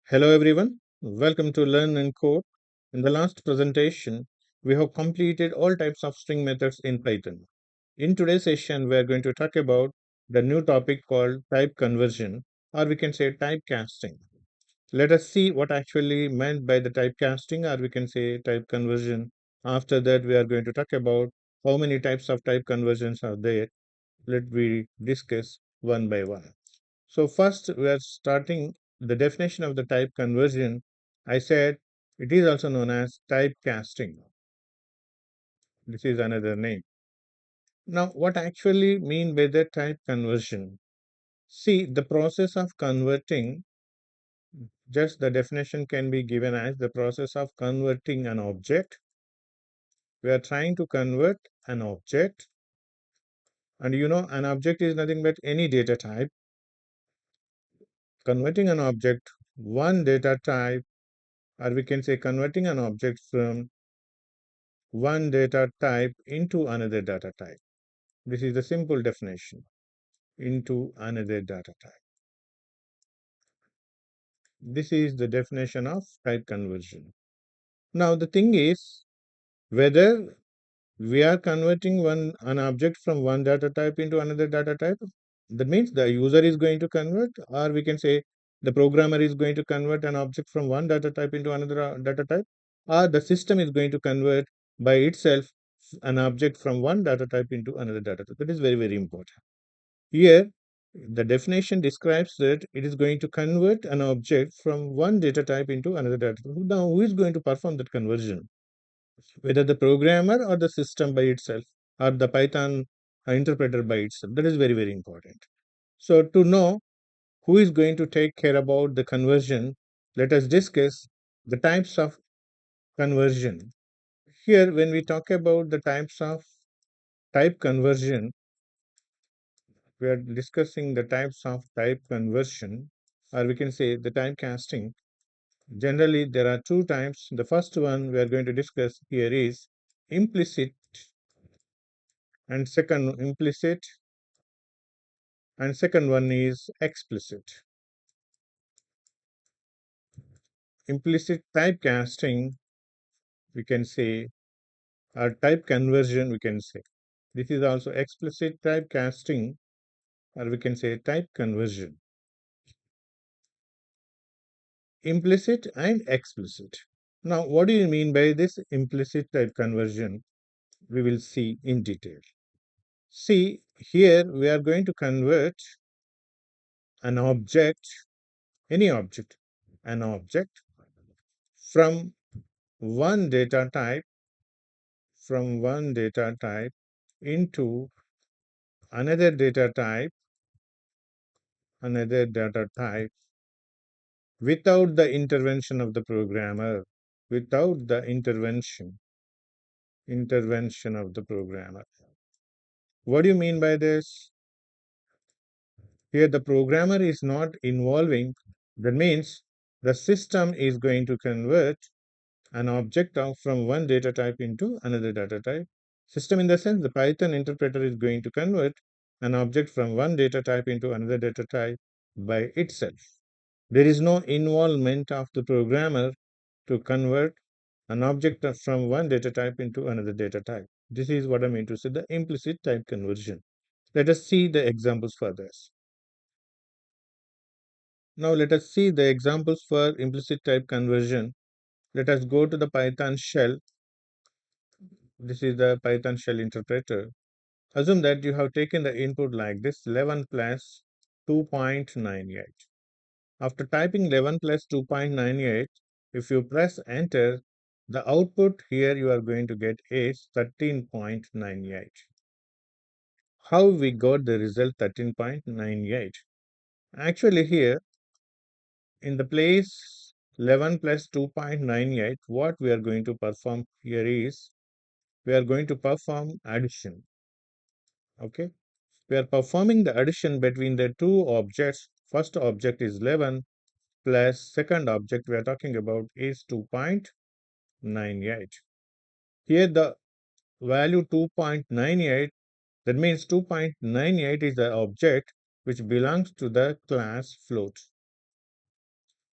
Hello everyone, welcome to LearnNCode. In the last presentation, we have completed all types of string methods in Python. In today's session, we are going to talk about the new topic called type conversion, or we can say typecasting. Let us see what actually meant by the typecasting, or we can say type conversion. After that, we are going to talk about how many types of type conversions are there. Let we discuss one by one. So first we are starting the definition of the type conversion. I said it is also known as typecasting. This is another name. Now what actually mean by the type conversion? See, the process of converting, just the definition can be given as the process of converting an object. We are trying to convert an object, and an object is nothing but any data type. Converting an object, one data type, or we can say converting an object from one data type into another data type. This is the simple definition, into another data type. This is the definition of type conversion. Now the thing is whether we are converting an object from one data type into another data type. That means the user is going to convert, or we can say the programmer is going to convert an object from one data type into another data type, or the system is going to convert by itself an object from one data type into another data type. That is very, very important. Here, the definition describes that it is going to convert an object from one data type into another data type. Now, who is going to perform that conversion? Whether the programmer or the system by itself, or the Python interpreter by itself. That is very, very important. So, to know who is going to take care about the conversion, let us discuss the types of conversion. Here, when we talk about the types of type conversion, we are discussing the types of type conversion, or we can say the typecasting. Generally, there are two types. The first one we are going to discuss here is implicit, and second one is explicit. Implicit typecasting, we can say, or type conversion, we can say. This is also explicit typecasting, or we can say type conversion. Implicit and explicit. Now, what do you mean by this implicit type conversion? We will see in detail. See, here we are going to convert an object, any object, an object from one data type, into another data type, without the intervention of the programmer, without the intervention of the programmer. What do you mean by this? Here the programmer is not involving. That means the system is going to convert an object from one data type into another data type. System in the sense the Python interpreter is going to convert an object from one data type into another data type by itself. There is no involvement of the programmer to convert an object from one data type into another data type. This is what I mean to say the implicit type conversion. Let us see the examples for this. Now let us see the examples for implicit type conversion. Let us go to the Python shell. This is the Python shell interpreter. Assume that you have taken the input like this 11 plus 2.98. After typing 11 plus 2.98, if you press enter, the output here you are going to get is 13.98. How we got the result 13.98? Actually here in the place 11 plus 2.98, what we are going to perform here is we are going to perform addition. Okay, we are performing the addition between the two objects. First object is 11 plus second object we are talking about is 2.98. Here the value 2.98, that means 2.98 is the object which belongs to the class float.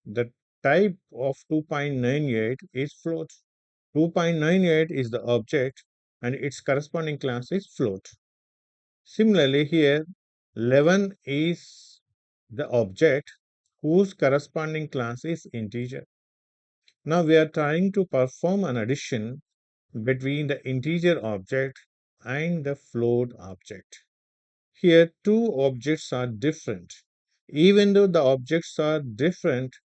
That type of 2.98 is float. 2.98 is the object and its corresponding class is float. Similarly, here 11 is the object whose corresponding class is integer. Now we are trying to perform an addition between the integer object and the float object. Here two objects are different. Even though the objects are different,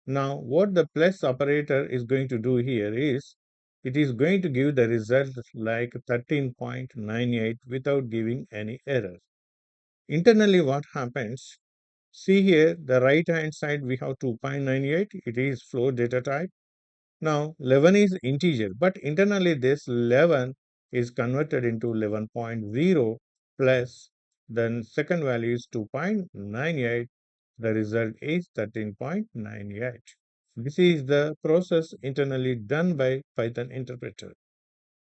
now what the plus operator is going to do here is it is going to give the result like 13.98 without giving any error. Internally what happens? See here the right hand side we have 2.98, it is float data type. Now 11 is integer, but internally this 11 is converted into 11.0 plus then second value is 2.98. The result is 13.98. This is the process internally done by Python interpreter.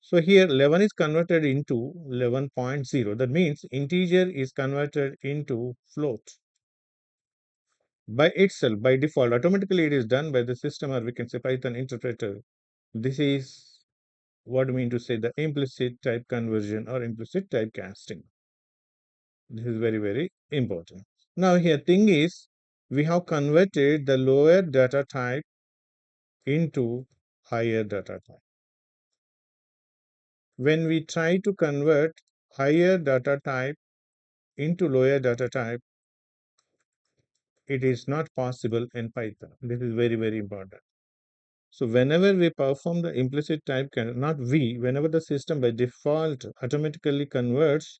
So here 11 is converted into 11.0. That means integer is converted into float by itself, by default. Automatically it is done by the system, or we can say Python interpreter. This is what I mean to say the implicit type conversion or implicit typecasting. This is very, very important. Now here thing is, we have converted the lower data type into higher data type. When we try to convert higher data type into lower data type, it is not possible in Python. This is very, very important. So whenever we perform the implicit type, not we, whenever the system by default automatically converts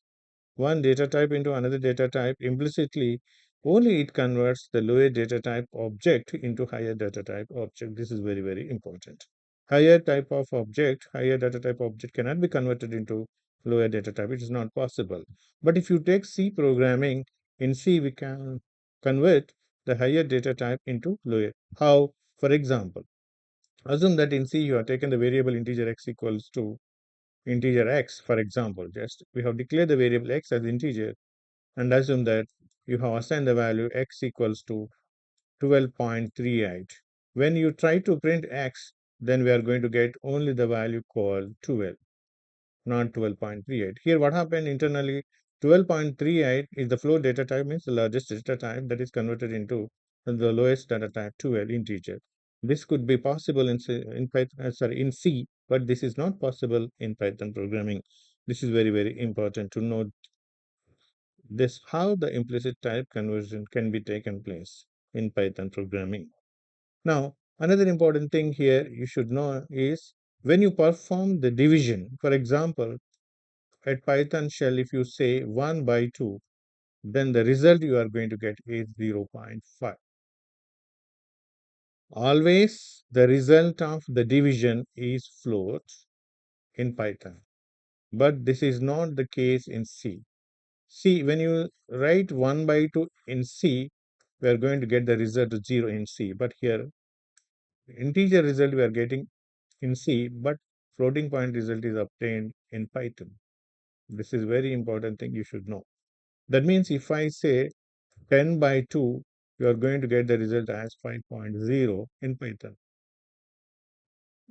one data type into another data type implicitly, only it converts the lower data type object into higher data type object. This is very, very important. Higher type of object, higher data type object cannot be converted into lower data type. It is not possible. But if you take C programming, in C we can convert the higher data type into lower. How? For example, assume that in C you have taken the variable integer x equals to integer x, for example. Just we have declared the variable x as integer and assume that you have assigned the value x equals to 12.38. When you try to print x, then we are going to get only the value called 12, not 12.38. Here what happened internally, 12.38 is the float data type, means the largest data type that is converted into the lowest data type 12 integer. This could be possible in Python, in C, but this is not possible in Python programming. This is very, very important to note this how the implicit type conversion can be taken place in Python programming. Now, another important thing here you should know is when you perform the division, for example, at Python shell, if you say 1 by 2, then the result you are going to get is 0.5. Always the result of the division is float in Python, but this is not the case in C. See, when you write 1 by 2 in C, we are going to get the result 0 in C. But here, integer result we are getting in C, but floating point result is obtained in Python. This is very important thing you should know. That means if I say 10 by 2, you are going to get the result as 5.0 in Python.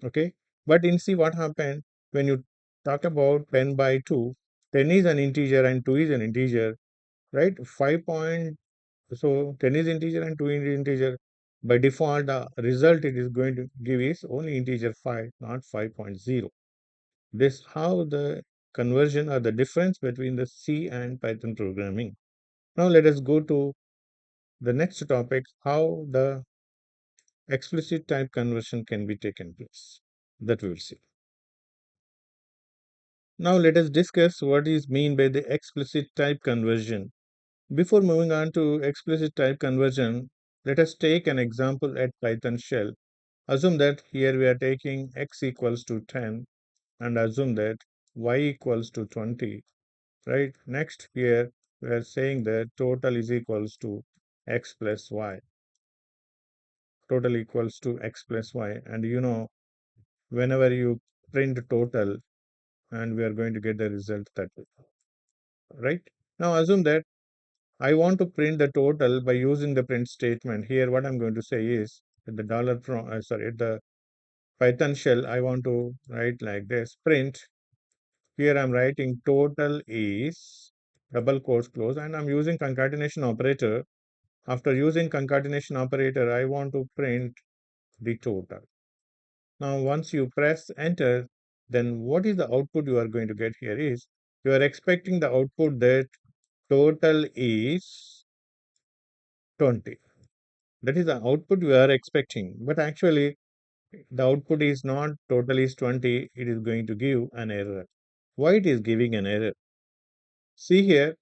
Okay. But in C, what happened when you talk about 10 by 2, 10 is an integer and 2 is an integer, right? 5. So 10 is integer and 2 is integer. By default, the result it is going to give is only integer 5, not 5.0. This how the conversion or the difference between the C and Python programming. Now let us go to the next topic, how the explicit type conversion can be taken place. That we will see. Now let us discuss what is mean by the explicit type conversion. Before moving on to explicit type conversion, let us take an example at Python shell. Assume that here we are taking x equals to 10 and assume that y equals to 20, right? Next here we are saying that total is equals to x plus y. Total equals to x plus y, and you know whenever you print total and we are going to get the result 30, right? Now assume that I want to print the total by using the print statement. Here what I'm going to say is the at the Python shell, I want to write like this: print. Here I'm writing total is double quotes close, and I'm using concatenation operator. After using concatenation operator, I want to print the total. Now, once you press enter, then what is the output you are going to get here is you are expecting the output that total is 20. That is the output you are expecting. But actually, the output is not total is 20. It is going to give an error. Why it is giving an error? See here,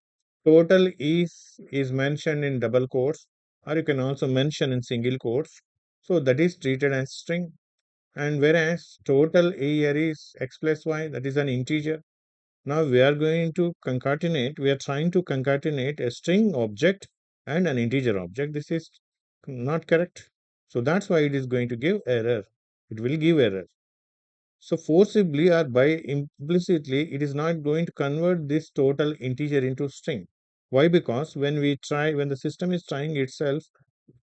total is mentioned in double quotes, or you can also mention in single quotes. So that is treated as string. And whereas total here is x plus y, that is an integer. Now we are going to concatenate, we are trying to concatenate a string object and an integer object. This is not correct. So that's why it is going to give error. It will give error. So forcibly or by implicitly, it is not going to convert this total integer into string. Why? Because when the system is trying itself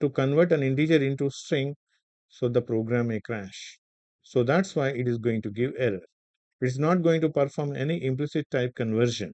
to convert an integer into string, so the program may crash. So that's why it is going to give error. It's not going to perform any implicit type conversion.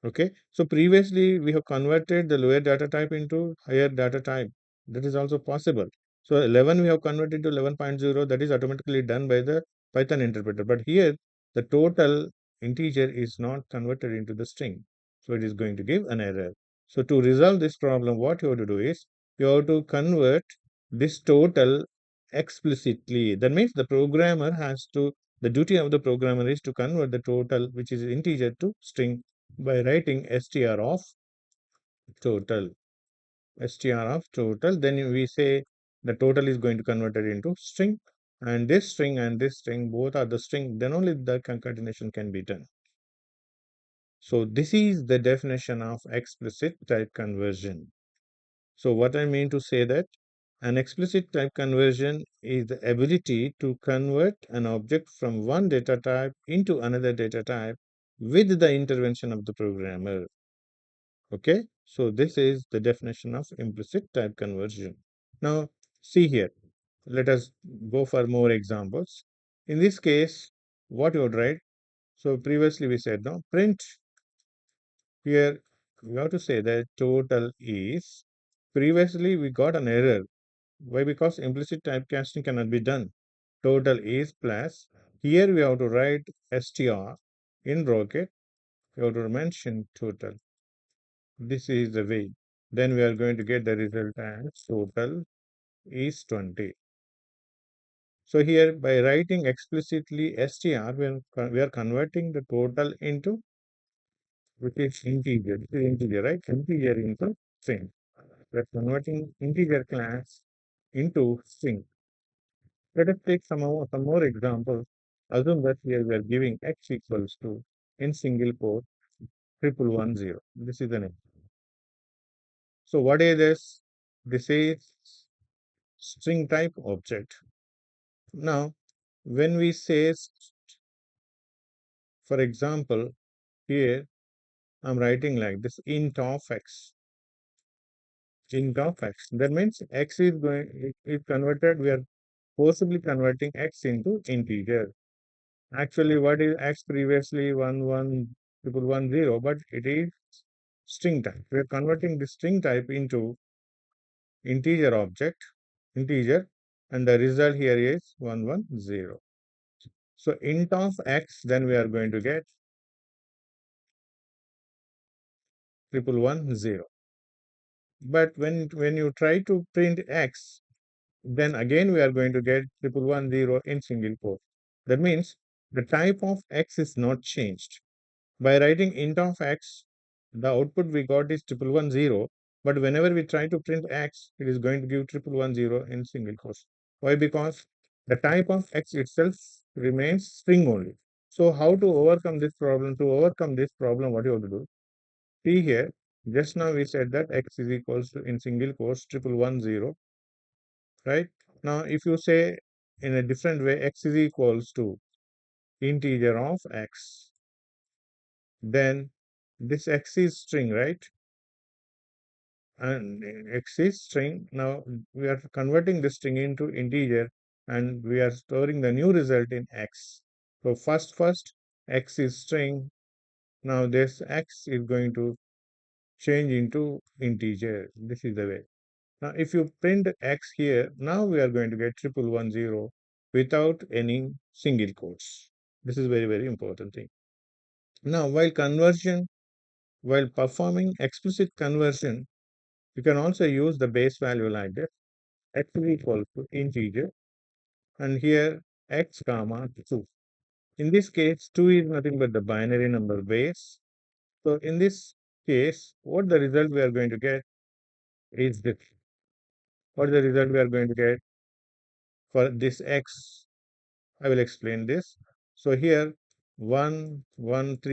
Okay, so previously we have converted the lower data type into higher data type. That is also possible. So 11 we have converted to 11.0, that is automatically done by the Python interpreter. But here the total integer is not converted into the string. So it is going to give an error. So to resolve this problem, what you have to do is you have to convert this total explicitly. That means the duty of the programmer is to convert the total, which is integer, to string by writing str of total. Then we say the total is going to convert it into string, and this string both are the string, then only the concatenation can be done. So this is the definition of explicit type conversion. So what I mean to say that an explicit type conversion is the ability to convert an object from one data type into another data type with the intervention of the programmer. Okay, so this is the definition of implicit type conversion. Now, see here, let us go for more examples. In this case, what you would write? So previously we said, no, print. Here we have to say that total is. Previously we got an error. Why? Because implicit typecasting cannot be done. Total is plus. Here we have to write str in bracket. We have to mention total. This is the way. Then we are going to get the result as total is 20. So here by writing explicitly str, we are converting the total into, which is integer. This is integer, right? Integer into string. We are converting integer class into string. Let us take some more examples. Assume that here we are giving x equals to, in single quote, 1110. This is the name. So what is this? This is string type object. Now, when we say, for example, here I'm writing like this: int of x. Int of x. That means x is converted. We are forcibly converting x into integer. Actually, what is x previously? 1110, but it is string type. We are converting the string type into integer object, integer, and the result here is 110. So int of x, then we are going to get 1110. But when you try to print x, then again we are going to get 1110 in single quote. That means the type of x is not changed. By writing int of x, the output we got is 1110, but whenever we try to print x, it is going to give 1110 in single quotes. Why? Because the type of x itself remains string only. So how to overcome this problem? To overcome this problem, what you have to do? See here, just now we said that x is equals to, in single quotes, 1110, right? Now, if you say in a different way, x is equals to integer of x, then this x is string, right? and x is string. Now we are converting the string into integer and we are storing the new result in x. So first x is string. Now this x is going to change into integer. This is the way. Now if you print x here, now we are going to get 1110 without any single quotes. This is very important thing. Now while performing explicit conversion, you can also use the base value like this. X is equal to integer and here x comma 2. In this case, 2 is nothing but the binary number base. So in this case, what the result we are going to get is this. What the result we are going to get for this x? I will explain this. So here 3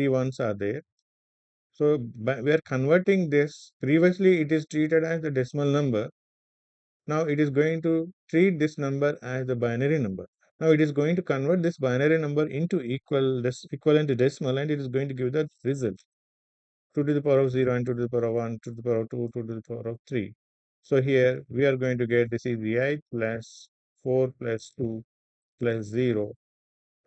ones are there. So we are converting this. Previously, it is treated as the decimal number. Now it is going to treat this number as the binary number. Now it is going to convert this binary number into equivalent decimal and it is going to give the result 2 to the power of 0 and 2 to the power of 1, 2 to the power of 2, 2 to the power of 3. So here we are going to get this is 8 plus 4 plus 2 plus 0.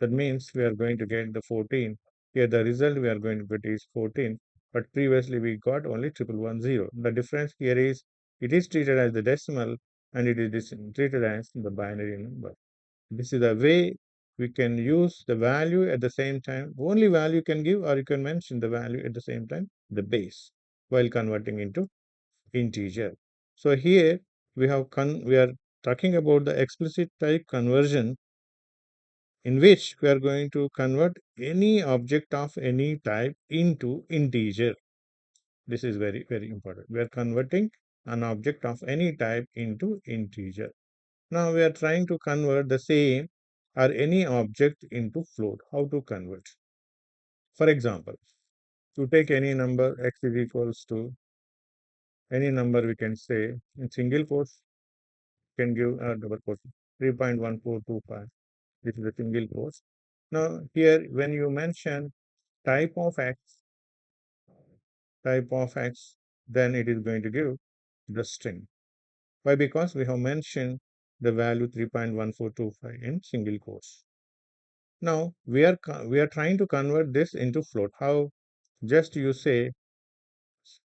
That means we are going to get the 14. Here the result we are going to get is 14. But previously we got only 1110. The difference here is it is treated as the decimal and it is treated as the binary number. This is the way we can use the value at the same time. Only value can give or you can mention the value at the same time, the base, while converting into integer. So here we are talking about the explicit type conversion in which we are going to convert any object of any type into integer. This is very important. We are converting an object of any type into integer. Now we are trying to convert the same or any object into float. How to convert? For example, to take any number x is equals to any number we can say in single quotes can give a double quote 3.1425. This is a single quote. Now here when you mention type of x, then it is going to give the string. Why? Because we have mentioned the value 3.1425 in single quotes. Now we are trying to convert this into float. How? Just you say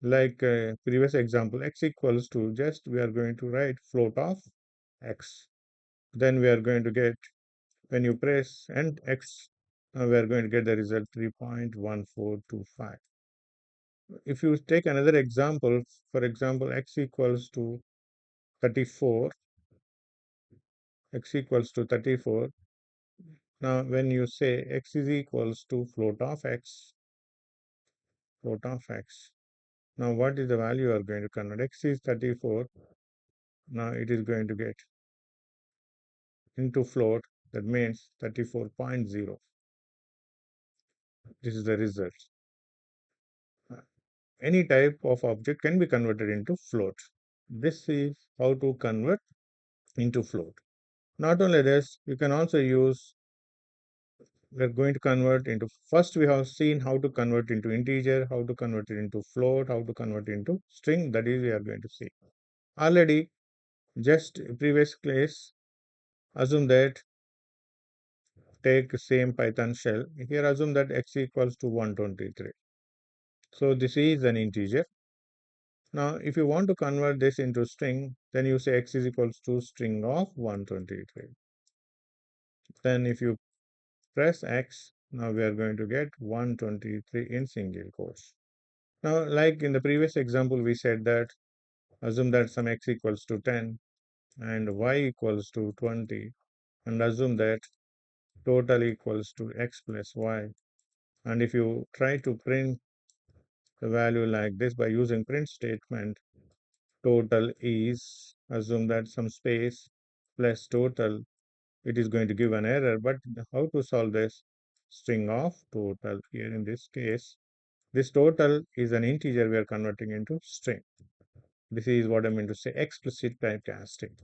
like previous example x equals to just we are going to write float of x. Then we are going to get when you press and x, we are going to get the result 3.1425. If you take another example, for example, x equals to 34, x equals to 34. Now, when you say x is equals to float of x, now what is the value you are going to convert? X is 34. Now it is going to get into float. That means 34.0. This is the result. Any type of object can be converted into float. This is how to convert into float. Not only this, you can also use, we're going to convert into, first we have seen how to convert into integer, how to convert it into float, how to convert into string, that is we are going to see. Already, just previous class, assume that, take same Python shell, here assume that x equals to 123. So this is an integer. Now, if you want to convert this into string, then you say x is equals to string of 123. Then if you press x, now we are going to get 123 in single quotes. Now, like in the previous example, we said that assume that some x equals to 10 and y equals to 20 and assume that total equals to x plus y. And if you try to print the value like this by using print statement, total is, assume that some space plus total, it is going to give an error. But how to solve this? String of total. Here in this case, this total is an integer we are converting into string. This is what I mean to say explicit type casting.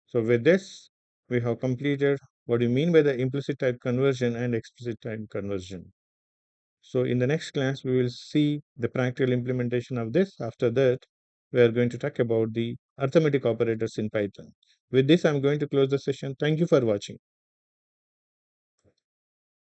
So with this, we have completed what you mean by the implicit type conversion and explicit type conversion. So in the next class, we will see the practical implementation of this. After that, we are going to talk about the arithmetic operators in Python. With this, I'm going to close the session. Thank you for watching.